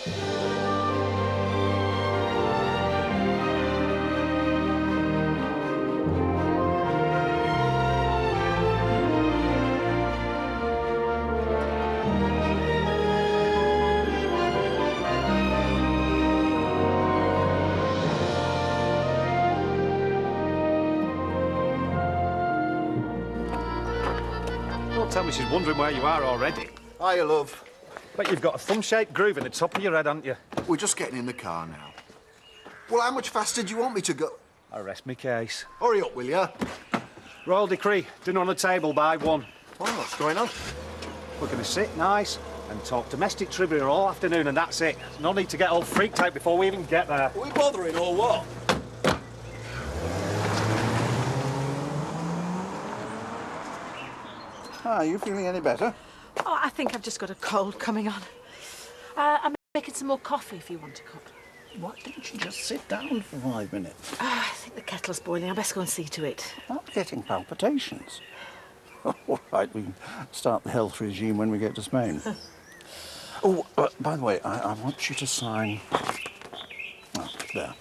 Don't tell me she's wondering where you are already. Hiya, love. Bet you've got a thumb-shaped groove in the top of your head, haven't you? We're just getting in the car now. Well, how much faster do you want me to go? I rest my case. Hurry up, will you? Royal decree, dinner on the table by 1. Oh, what's going on? We're going to sit nice and talk domestic trivia all afternoon, and that's it. No need to get all freaked out before we even get there. Are we bothering or what? Are you feeling any better? Oh, I think I've just got a cold coming on. I'm making some more coffee if you want a cup. Why didn't you just sit down for 5 minutes? I think the kettle's boiling. I best go and see to it. I'm getting palpitations. All right, we can start the health regime when we get to Spain. Oh, by the way, I want you to sign... Oh, there.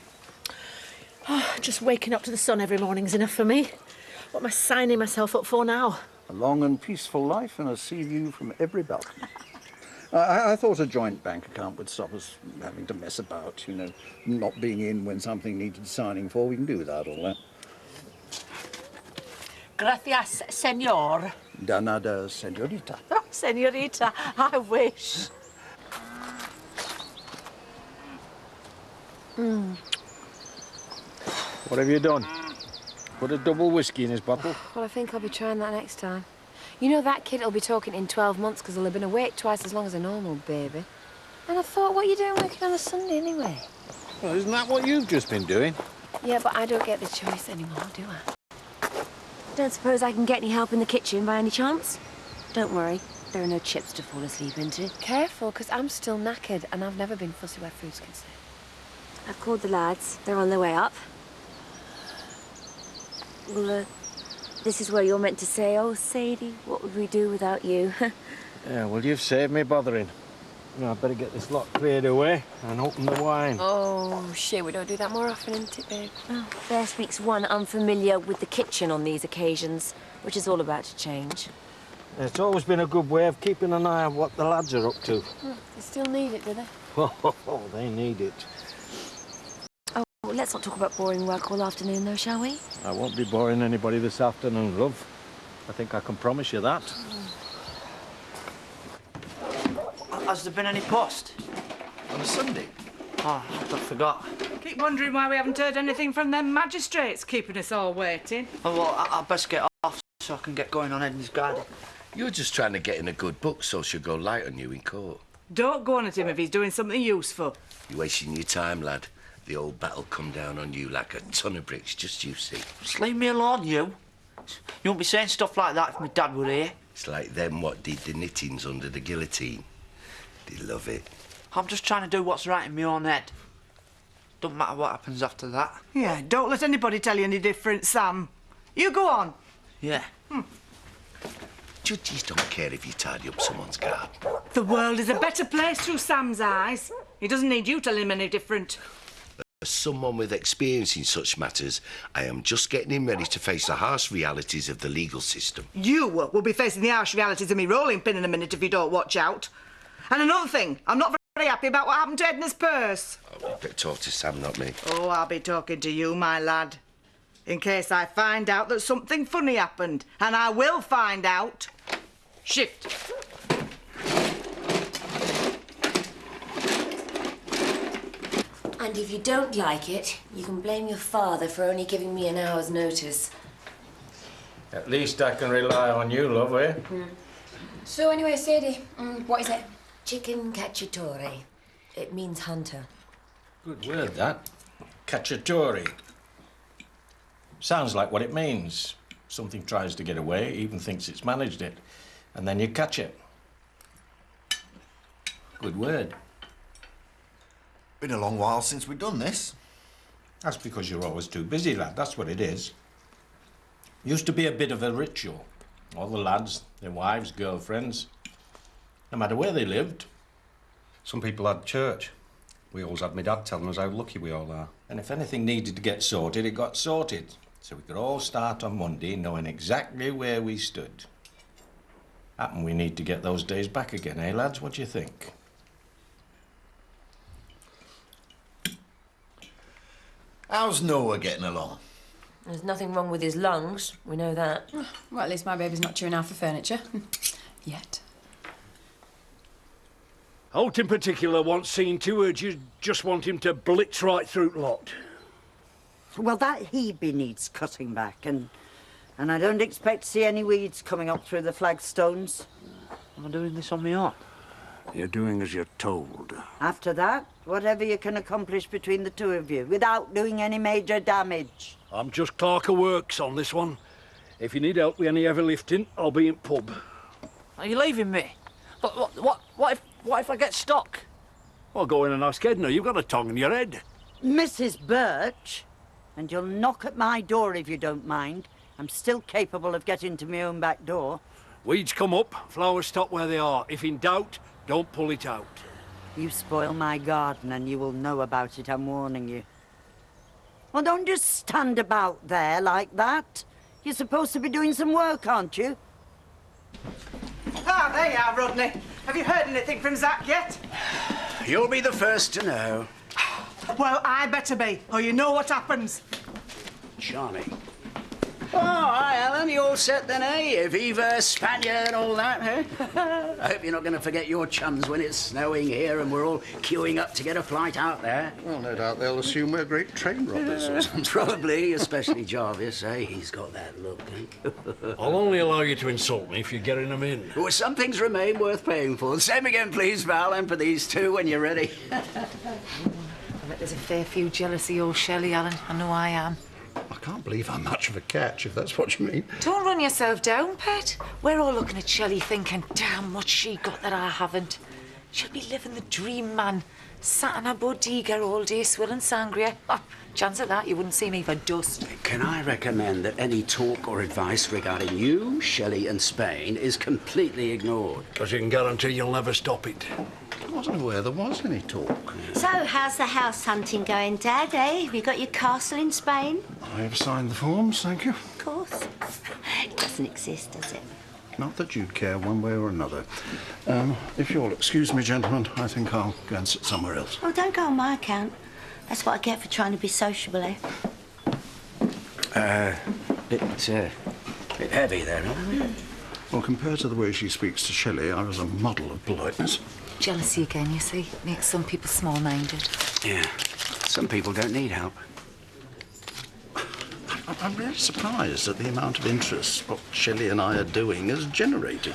Oh, just waking up to the sun every morning's enough for me. What am I signing myself up for now? A long and peaceful life and a sea view from every balcony. I thought a joint bank account would stop us having to mess about, you know, not being in when something needed signing for. We can do without all that. Gracias, señor. De nada, señorita. Oh, señorita, I wish. What have you done? Put a double whiskey in his bottle? Well, I think I'll be trying that next time. You know, that kid will be talking in 12 months because he'll have been awake twice as long as a normal baby. And I thought, what are you doing working on a Sunday anyway? Well, isn't that what you've just been doing? Yeah, but I don't get the choice anymore, do I? Don't suppose I can get any help in the kitchen by any chance? Don't worry, there are no chips to fall asleep into. Careful, because I'm still knackered and I've never been fussy where food's concerned. I've called the lads. They're on their way up. Well, this is where you're meant to say, oh, Sadie, what would we do without you? Yeah, well, you've saved me bothering. Now, I'd better get this lot cleared away and open the wine. Oh, shit, we don't do that more often, isn't it, babe? Oh, there speaks one unfamiliar with the kitchen on these occasions, which is all about to change. It's always been a good way of keeping an eye on what the lads are up to. Oh, they still need it, do they? Oh, they need it. Oh, well, let's not talk about boring work all afternoon, though, shall we? I won't be boring anybody this afternoon, love. I think I can promise you that. Has there been any post? On a Sunday? Oh, I forgot. Keep wondering why we haven't heard anything from them magistrates keeping us all waiting. Oh, well, I'd best get off so I can get going on Edna's garden. You're just trying to get in a good book so she'll go light on you in court. Don't go on at him if he's doing something useful. You're wasting your time, lad. The old bat'll come down on you like a ton of bricks, just you see. Just leave me alone, you. You won't be saying stuff like that if my dad were here. It's like them what did the knittings under the guillotine. They love it. I'm just trying to do what's right in my own head. Don't matter what happens after that. Yeah, don't let anybody tell you any different, Sam. You go on. Yeah. Judges don't care if you tidy up someone's garden. The world is a better place through Sam's eyes. He doesn't need you telling him any different. As someone with experience in such matters, I am just getting him ready to face the harsh realities of the legal system. You will be facing the harsh realities of me rolling pin in a minute if you don't watch out. And another thing, I'm not very happy about what happened to Edna's purse. Oh, you better talk to Sam, not me. Oh, I'll be talking to you, my lad. In case I find out that something funny happened. And I will find out. Shift. And if you don't like it, you can blame your father for only giving me an hour's notice. At least I can rely on you, love, eh? So anyway, Sadie, what is it? Chicken cacciatore. It means hunter. Good word, that. Cacciatore. Sounds like what it means. Something tries to get away, even thinks it's managed it, and then you catch it. Good word. Been a long while since we've done this. That's because you're always too busy, lad. That's what it is. Used to be a bit of a ritual. All the lads, their wives, girlfriends, no matter where they lived. Some people had church. We always had my dad telling us how lucky we all are. And if anything needed to get sorted, it got sorted. So we could all start on Monday knowing exactly where we stood. Happen we need to get those days back again, eh, lads? What do you think? How's Noah getting along? There's nothing wrong with his lungs. We know that. Well, at least my baby's not chewing half the furniture. Yet. Holt in particular wants seen to her. You just want him to blitz right through lot. Well, that Hebe needs cutting back, and I don't expect to see any weeds coming up through the flagstones. Am I doing this on my own? You're doing as you're told. After that, whatever you can accomplish between the two of you, without doing any major damage. I'm just clerk of works on this one. If you need help with any heavy lifting, I'll be in pub. Are you leaving me? But what if I get stuck? Well, go in and ask Edna. You've got a tongue in your head. Mrs. Birch, and you'll knock at my door if you don't mind. I'm still capable of getting to my own back door. Weeds come up, flowers stop where they are. If in doubt, don't pull it out. You spoil my garden and you will know about it, I'm warning you. Well, don't just stand about there like that. You're supposed to be doing some work, aren't you? Ah, there you are, Rodney. Have you heard anything from Zach yet? You'll be the first to know. Well, I better be, or you know what happens. Charming. Oh, hi, Alan. You all set then, eh? Viva Spaniard and all that, eh? I hope you're not going to forget your chums when it's snowing here and we're all queuing up to get a flight out there. Well, no doubt they'll assume we're great train robbers or something. Probably, especially Jarvis, eh? He's got that look, eh? I'll only allow you to insult me if you're getting them in. Well, some things remain worth paying for. Same again, please, Val, and for these two when you're ready. I bet there's a fair few jealousy old Shelley, Alan. I know I am. I can't believe I'm much of a catch, if that's what you mean. Don't run yourself down, pet. We're all looking at Shelley thinking, damn, what's she got that I haven't? She'll be living the dream, man. Sat in a bodega all day swilling sangria. Oh, chance of that, you wouldn't see me for dust. Can I recommend that any talk or advice regarding you, Shelley and Spain is completely ignored? Because you can guarantee you'll never stop it. I wasn't aware there was any talk. So, how's the house hunting going, Dad, eh? Have you got your castle in Spain? I have signed the forms, thank you. Of course. It doesn't exist, does it? Not that you'd care one way or another. If you'll excuse me, gentlemen, I think I'll go and sit somewhere else. Oh, don't go on my account. That's what I get for trying to be sociable, eh? Bit heavy there, huh? Well, compared to the way she speaks to Shelley, I was a model of politeness. Jealousy again, you see. Makes some people small-minded. Yeah. Some people don't need help. I'm really surprised at the amount of interest what Shelley and I are doing has generated.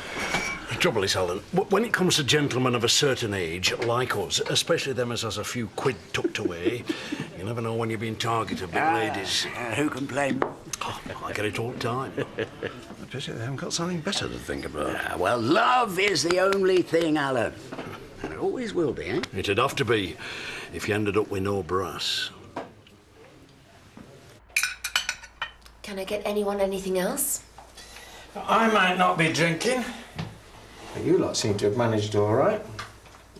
The trouble is, Helen, when it comes to gentlemen of a certain age, like us, especially them as has a few quid tucked away, you never know when you're being targeted by ladies. Who can blame? Oh, I get it all the time. I pity they haven't got something better to think about. Well, love is the only thing, Alan. And it always will be, eh? It'd have to be if you ended up with no brass. Can I get anyone anything else? I might not be drinking, but you lot seem to have managed all right.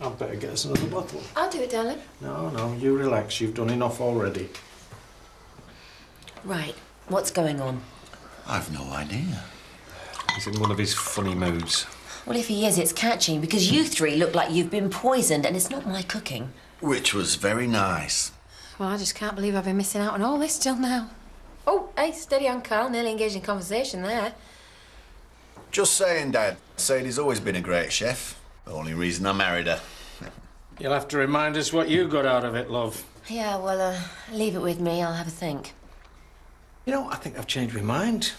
I'd better get us another bottle. I'll do it, darling. No, you relax. You've done enough already. Right. What's going on? I've no idea. He's in one of his funny moods. Well, if he is, it's catching, because you three look like you've been poisoned, and it's not my cooking. Which was very nice. Well, I just can't believe I've been missing out on all this till now. Oh, hey, steady on, Carl. Nearly engaged in conversation there. Just saying, Dad. Sadie's always been a great chef. The only reason I married her. You'll have to remind us what you got out of it, love. Yeah, well, leave it with me. I'll have a think. You know, I think I've changed my mind.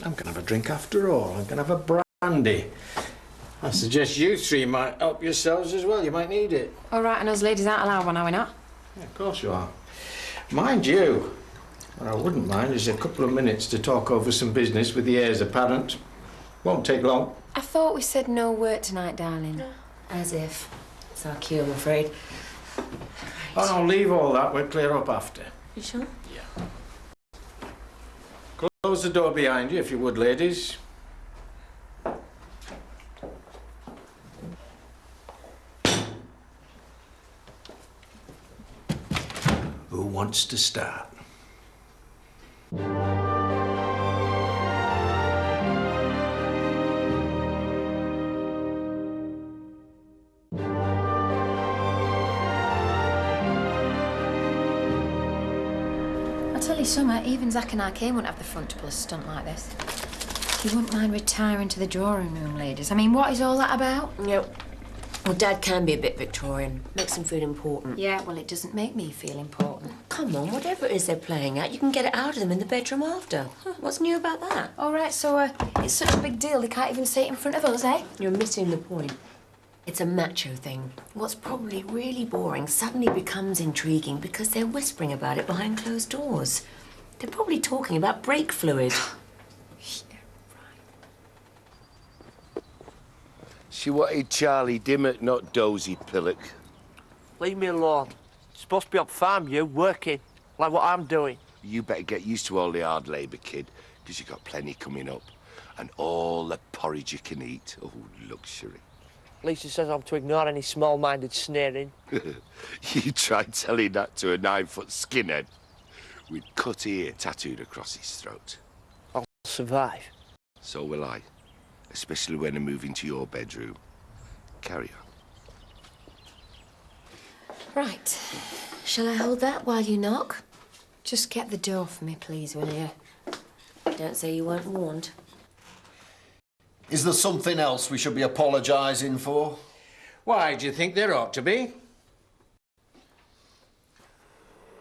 I'm going to have a drink after all. I'm going to have a brandy. I suggest you three might help yourselves as well. You might need it. All right, and us ladies aren't allowed one, are we not? Yeah, of course you are. Mind you, what I wouldn't mind is a couple of minutes to talk over some business with the heirs apparent. Won't take long. I thought we said no work tonight, darling. As if. It's our cue, I'm afraid. Oh, no, leave all that. We'll clear up after. You sure? Yeah. Close the door behind you, if you would, ladies. wants to start. I'll tell you something, even Zach and I wouldn't have the front to pull a stunt like this. You wouldn't mind retiring to the drawing room, ladies. I mean, what is all that about? Yep. Well, Dad can be a bit Victorian. Makes him feel important. Yeah, well, it doesn't make me feel important. Come on, whatever it is they're playing at, you can get it out of them in the bedroom after. What's new about that? All right, so it's such a big deal they can't even say it in front of us, eh? You're missing the point. It's a macho thing. What's probably really boring suddenly becomes intriguing because they're whispering about it behind closed doors. They're probably talking about brake fluid. She wanted Charlie Dimmock, not Dozy Pillock. Leave me alone. You're supposed to be on farm, you, working, like what I'm doing. You better get used to all the hard labour, kid, because you've got plenty coming up. And all the porridge you can eat. Oh, luxury. Lisa says I'm to ignore any small-minded sneering. You tried telling that to a 9-foot skinhead with cut ear tattooed across his throat. I'll survive. So will I. Especially when I move into your bedroom. Carry on. Right. Shall I hold that while you knock? Just get the door for me, please, will you? Don't say you weren't warned. Is there something else we should be apologising for? Why, do you think there ought to be?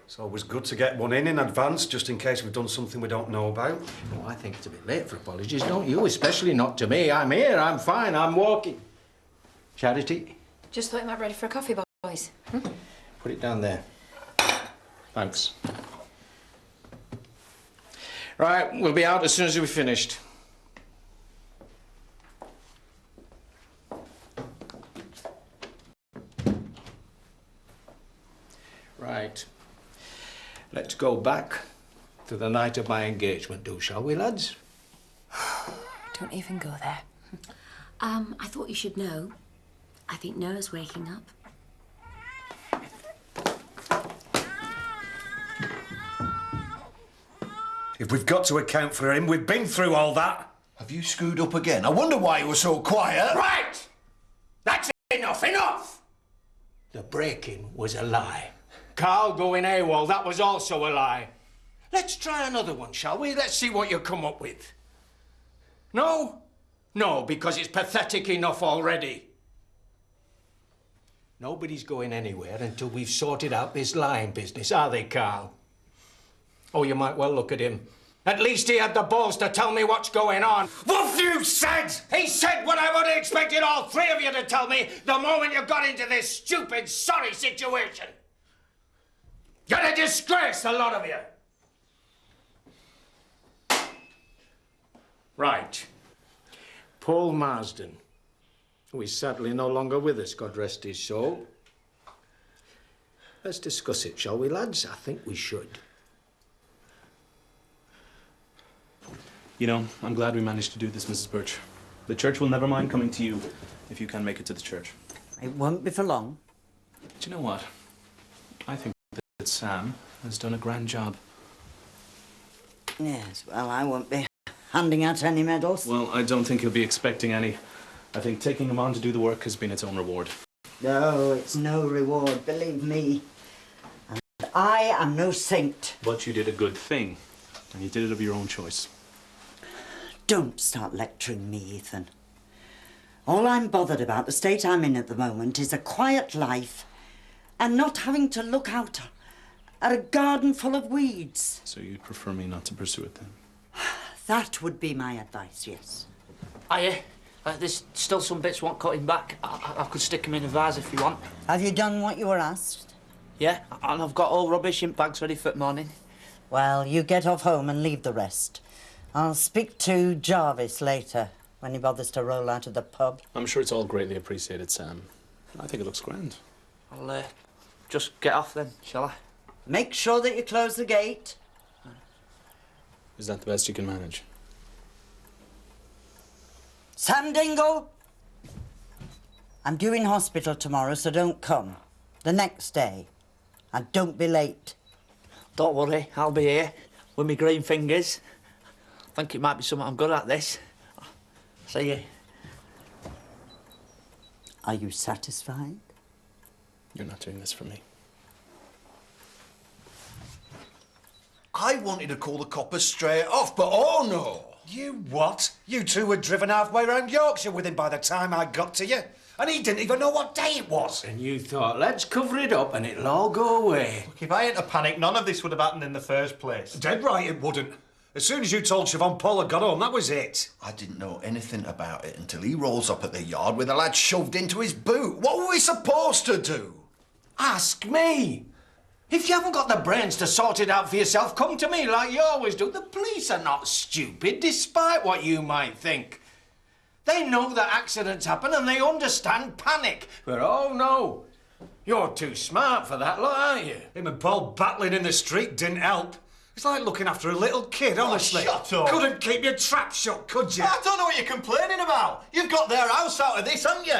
It's always good to get one in advance, just in case we've done something we don't know about. Oh, I think it's a bit late for apologies, don't you? Especially not to me. I'm here, I'm fine, I'm walking. Charity? Just thought you might be ready for a coffee, boys. Put it down there. Thanks. Right, we'll be out as soon as we've finished. Right. Let's go back to the night of my engagement, shall we, lads? Don't even go there. I thought you should know. I think Noah's waking up. If we've got to account for him, we've been through all that. Have you screwed up again? I wonder why you were so quiet. Right! That's enough, enough! The break-in was a lie. Carl going AWOL, that was also a lie. Let's try another one, shall we? Let's see what you come up with. No? No, because it's pathetic enough already. Nobody's going anywhere until we've sorted out this lying business, are they, Carl? Oh, you might well look at him. At least he had the balls to tell me what's going on. What have you said? He said what I would have expected all three of you to tell me the moment you got into this stupid, sorry situation. You're a disgrace, the lot of you. Right. Paul Marsden, who is sadly no longer with us, God rest his soul. Let's discuss it, shall we, lads? I think we should. You know, I'm glad we managed to do this, Mrs. Birch. The church will never mind coming to you if you can make it to the church. It won't be for long. Do you know what? I think that Sam has done a grand job. Yes, well, I won't be handing out any medals. Well, I don't think he'll be expecting any. I think taking him on to do the work has been its own reward. No, it's no reward, believe me. And I am no saint. But you did a good thing, and you did it of your own choice. Don't start lecturing me, Ethan. All I'm bothered about, the state I'm in at the moment, is a quiet life and not having to look out at a garden full of weeds. So you'd prefer me not to pursue it then? That would be my advice, yes. There's still some bits want cutting back. I could stick them in a vase if you want. Have you done what you were asked? Yeah, and I've got all rubbish in bags ready for the morning. Well, you get off home and leave the rest. I'll speak to Jarvis later, when he bothers to roll out of the pub. I'm sure it's all greatly appreciated, Sam. I think it looks grand. I'll just get off then, shall I? Make sure that you close the gate. Is that the best you can manage? Sam Dingle! I'm due in hospital tomorrow, so don't come. The next day. And don't be late. Don't worry, I'll be here with my green fingers. I think it might be something I'm good at, this. See you. Are you satisfied? You're not doing this for me. I wanted to call the coppers straight off, but oh no! You what? You two were driven halfway round Yorkshire with him by the time I got to you. And he didn't even know what day it was. And you thought, let's cover it up and it'll all go away. Look, if I hadn't panicked, none of this would have happened in the first place. Dead right it wouldn't. As soon as you told Siobhan Paul had got home, that was it. I didn't know anything about it until he rolls up at the yard with a lad shoved into his boot. What were we supposed to do? Ask me. If you haven't got the brains to sort it out for yourself, come to me like you always do. The police are not stupid, despite what you might think. They know that accidents happen and they understand panic. But oh no, you're too smart for that lot, aren't you? Him and Paul battling in the street didn't help. It's like looking after a little kid, honestly. Oh, shut up. Couldn't keep your trap shut, could you? I don't know what you're complaining about. You've got their house out of this, haven't you?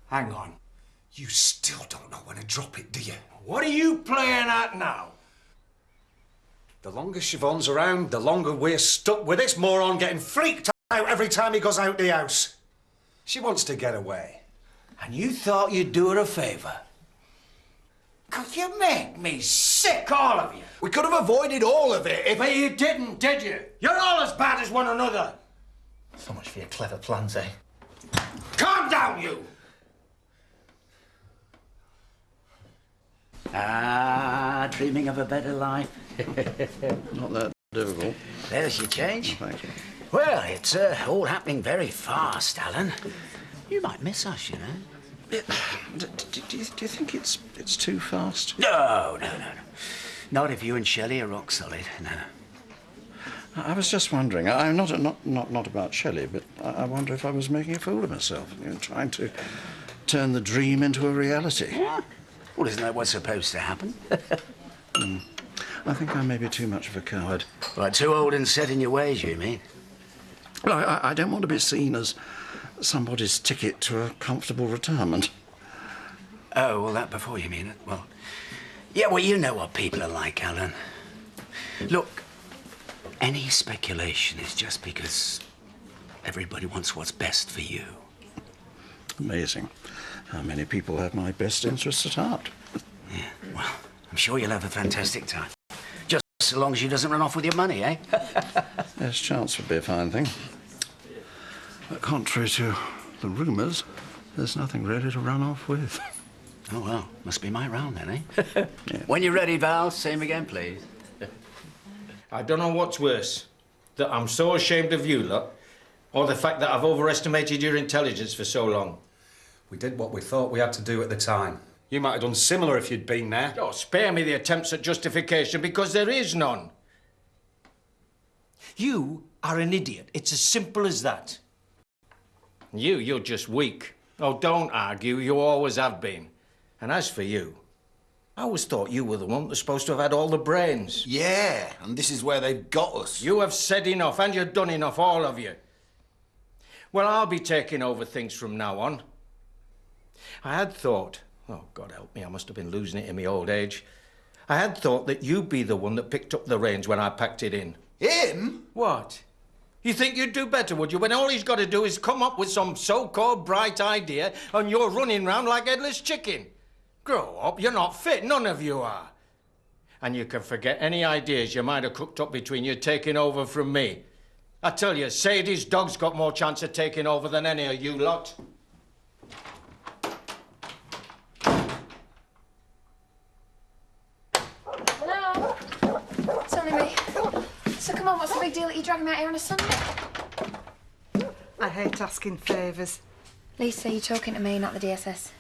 Hang on. You still don't know when to drop it, do you? What are you playing at now? The longer Siobhan's around, the longer we're stuck with this moron getting freaked out every time he goes out the house. She wants to get away. And you thought you'd do her a favour? Could you make me sick, all of you? We could have avoided all of it if... But you didn't, did you? You're all as bad as one another. So much for your clever plans, eh? Calm down, you! Ah, dreaming of a better life. Not that difficult. There's your change. Thank you. Well, it's all happening very fast, Alan. You might miss us, you know. Do you think it's too fast? No. Not if you and Shelley are rock solid, no. I was just wondering. I'm not about Shelley, but I wonder if I was making a fool of myself, trying to turn the dream into a reality. Yeah. Well, isn't that what's supposed to happen? I think I may be too much of a coward. Like too old and set in your ways, you mean? Well, I don't want to be seen as somebody's ticket to a comfortable retirement. Oh, well, that before you mean it. Well, yeah, well, you know what people are like, Alan. Look, any speculation is just because everybody wants what's best for you. Amazing how many people have my best interests at heart. Yeah, well, I'm sure you'll have a fantastic time. Just so long as she doesn't run off with your money, eh? Yes, chance would be a fine thing. But contrary to the rumours, there's nothing really to run off with. Oh, well, must be my round then, eh? Yeah. When you're ready, Val, same again, please. I don't know what's worse, that I'm so ashamed of you lot, or the fact that I've overestimated your intelligence for so long. We did what we thought we had to do at the time. You might have done similar if you'd been there. Oh, spare me the attempts at justification, because there is none. You are an idiot. It's as simple as that. You're just weak. Oh, don't argue. You always have been. And as for you, I always thought you were the one that's supposed to have had all the brains. Yeah, and this is where they've got us. You have said enough, and you've done enough, all of you. Well, I'll be taking over things from now on. I had thought, oh, God help me, I must have been losing it in my old age. I had thought that you'd be the one that picked up the reins when I packed it in. Him? What? You think you'd do better, would you, when all he's got to do is come up with some so-called bright idea and you're running round like headless chicken? Grow up, you're not fit, none of you are. And you can forget any ideas you might have cooked up between you taking over from me. I tell you, Sadie's dog's got more chance of taking over than any of you lot. Hello? It's only me. So come on, what's the big deal that you're dragging me out here on a Sunday? I hate asking favours. Lisa, you're talking to me, not the DSS.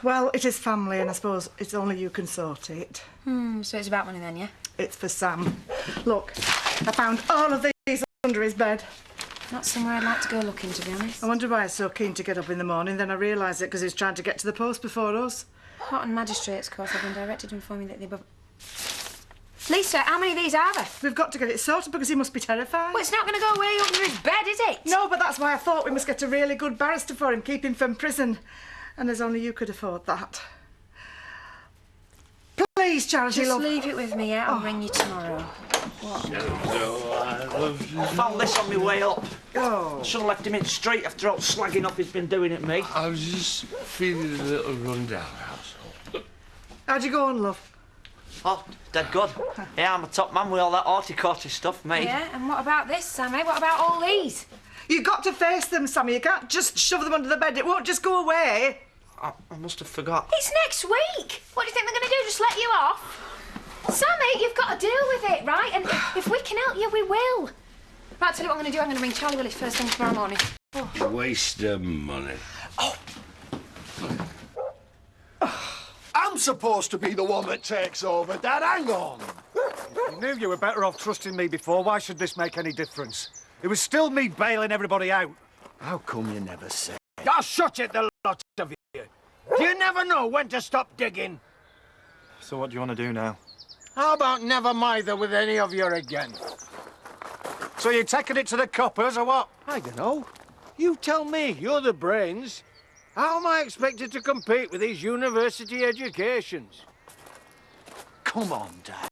Well, it is family, and I suppose it's only you can sort it. So it's about money then, yeah? It's for Sam. Look, I found all of these under his bed. Not somewhere I'd like to go looking, to be honest. I wonder why he's so keen to get up in the morning. Then I realised it because he's trying to get to the post before us. Hot and Magistrates course, I've been directed to inform you that the above... Lisa, how many of these are there? We've got to get it sorted because he must be terrified. Well, it's not going to go way under his bed, is it? No, but that's why I thought we must get a really good barrister for him, keep him from prison. And there's only you could afford that. Please, Charity, Just love. leave it with me, yeah? I'll ring you tomorrow. I found this on my way up. Oh. I should have left him in the street after all slagging off he's been doing at me. I was just feeling a little run down, household. How'd you go on, love? Oh, dead good. Yeah, I'm a top man with all that horticulture stuff, mate. Yeah, and what about this, Sammy? What about all these? You've got to face them, Sammy. You can't just shove them under the bed. It won't just go away. I must have forgot. It's next week. What do you think they're going to do? Just let you off? Sammy, you've got to deal with it, right? And if we can help you, we will. Right, I'll tell you what I'm going to do. I'm going to ring Charlie Willis first thing tomorrow morning. Oh. Waste of money. I'm supposed to be the one that takes over, Dad. Hang on. You knew you were better off trusting me before. Why should this make any difference? It was still me bailing everybody out. How come you never say? Oh, shut it, the lot of you. Do you never know when to stop digging? So what do you want to do now? How about never mither with any of you again? So you're taking it to the coppers, or what? I don't know. You tell me. You're the brains. How am I expected to compete with these university educations? Come on, Dad.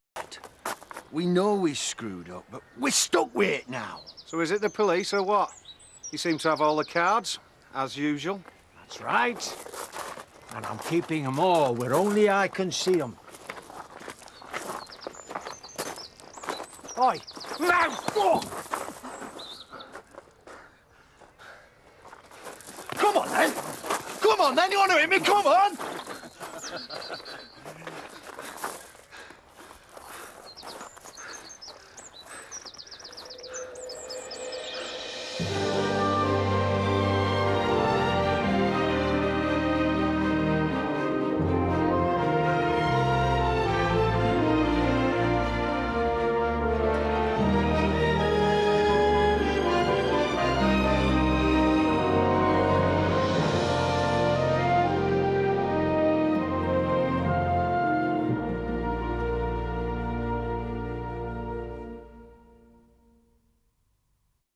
We know we screwed up, but we're stuck with it now. So is it the police, or what? You seem to have all the cards, as usual. That's right. And I'm keeping them all where only I can see them. Oi! Now! Oh! Come on, then! Come on, then! You want to hit me? Come on!